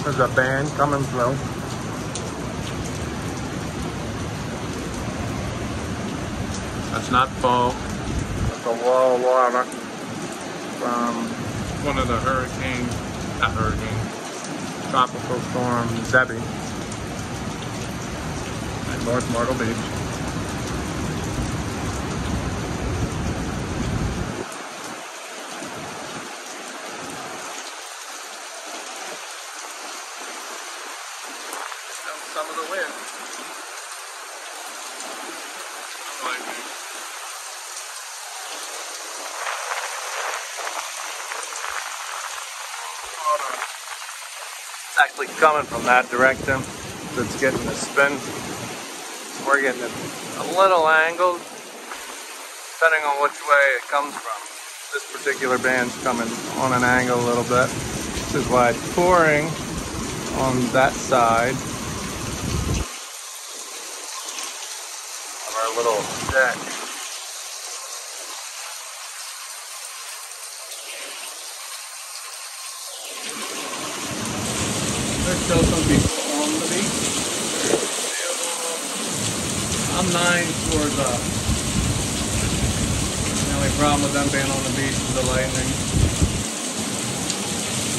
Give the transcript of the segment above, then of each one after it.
There's a band coming through. That's not fog. That's a wall of water from one of the tropical storm Debby at North Myrtle Beach. Some of the wind. Lightning. It's actually coming from that direction, so it's getting a spin. We're getting it a little angled, depending on which way it comes from. This particular band's coming on an angle a little bit. This is why it's pouring on that side of our little deck. There's still some people on the beach. I'm 9 towards up. The only problem with them being on the beach is the lightning.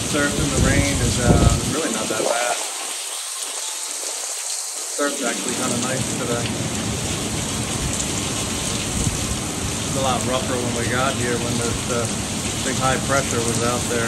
Surf in the rain is really not that bad. Surf's actually kind of nice today. It's a lot rougher when we got here when the big high pressure was out there.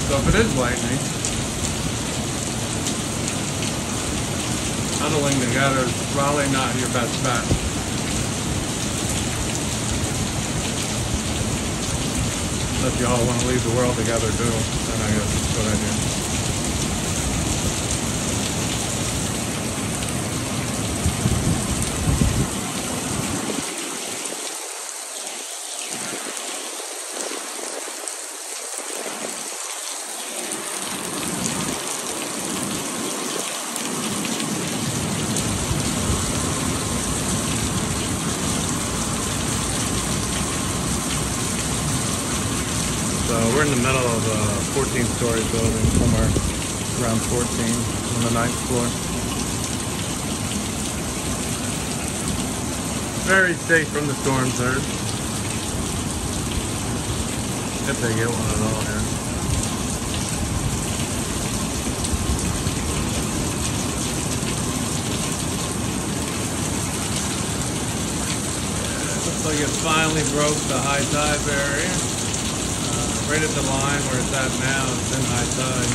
So if it is lightning, huddling together is probably not your best bet. Unless you all want to leave the world together too, then I guess it's a good idea. So we're in the middle of a 14-story building, somewhere around 14 on the 9th floor. Very safe from the storm surge, if they get one at all here. Looks like it finally broke the high tide barrier. Right at the line where it's at now, it's in high tide.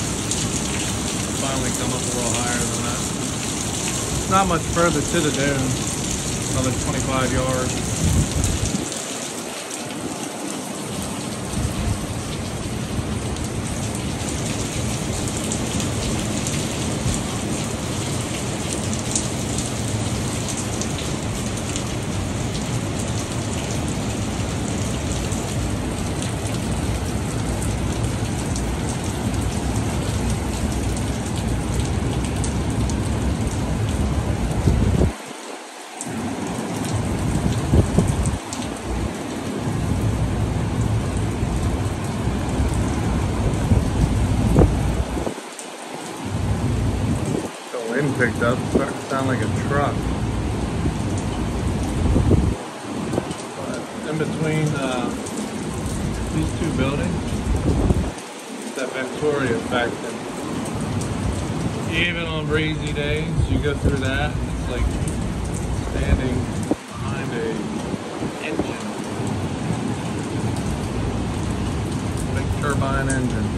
Finally come up a little higher than that. Not much further to the dune, another 25 yards. Wind picked up, it's starting to sound like a truck. But in between these two buildings, that Ventura effect, and Even on breezy days, you go through that, it's like standing behind a engine. Big turbine engine.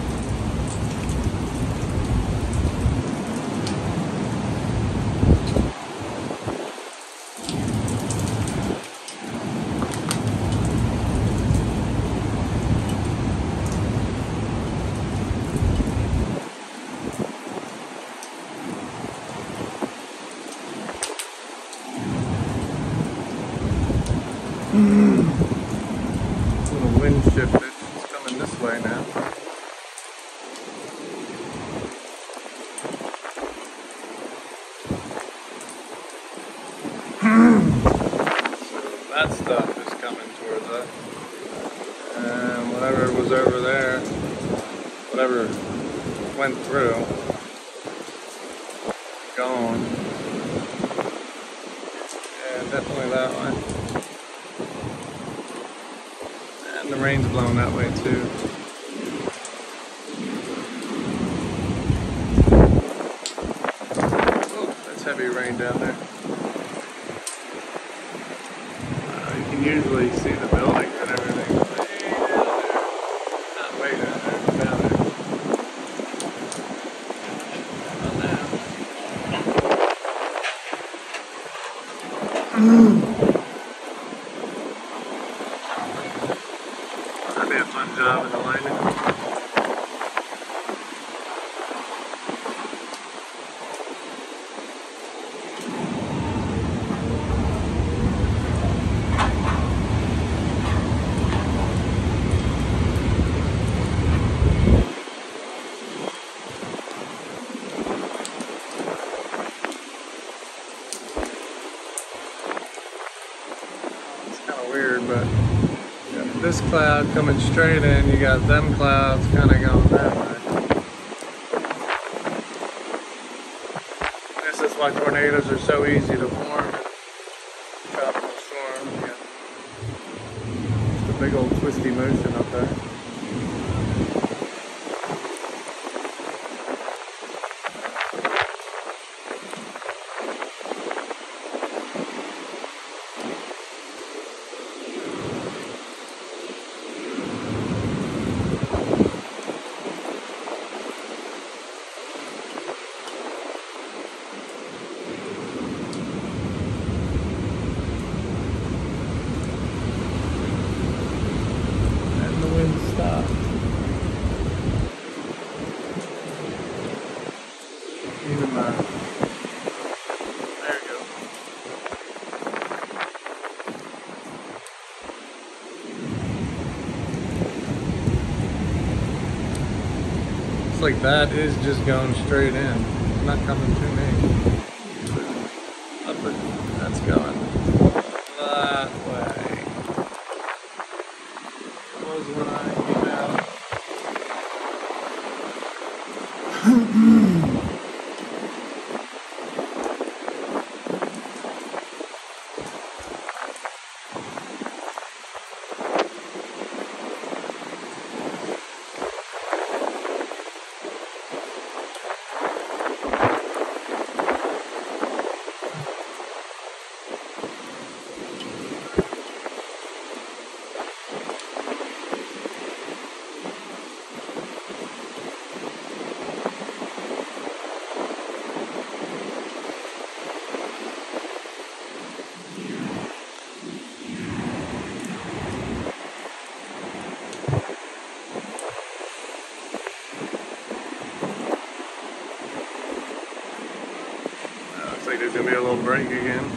Little wind shifted. It's coming this way now. So that stuff is coming towards us. And whatever was over there, whatever went through, gone. Yeah, definitely that way. And the rain's blowing that way too. Oh, that's heavy rain down there. You can usually see the buildings and everything way down there. Not way down there, down there. That'd be a fun job in the lightning. Weird, but you got this cloud coming straight in, you got them clouds kind of going that way. This is why tornadoes are so easy to form in tropical storms. You got just a big old twisty motion up there. Stop. Even there you go. It's like that is just going straight in. It's not coming to me. Up it. That's going that way. That was when I came out. Looks like there's gonna be a little break again.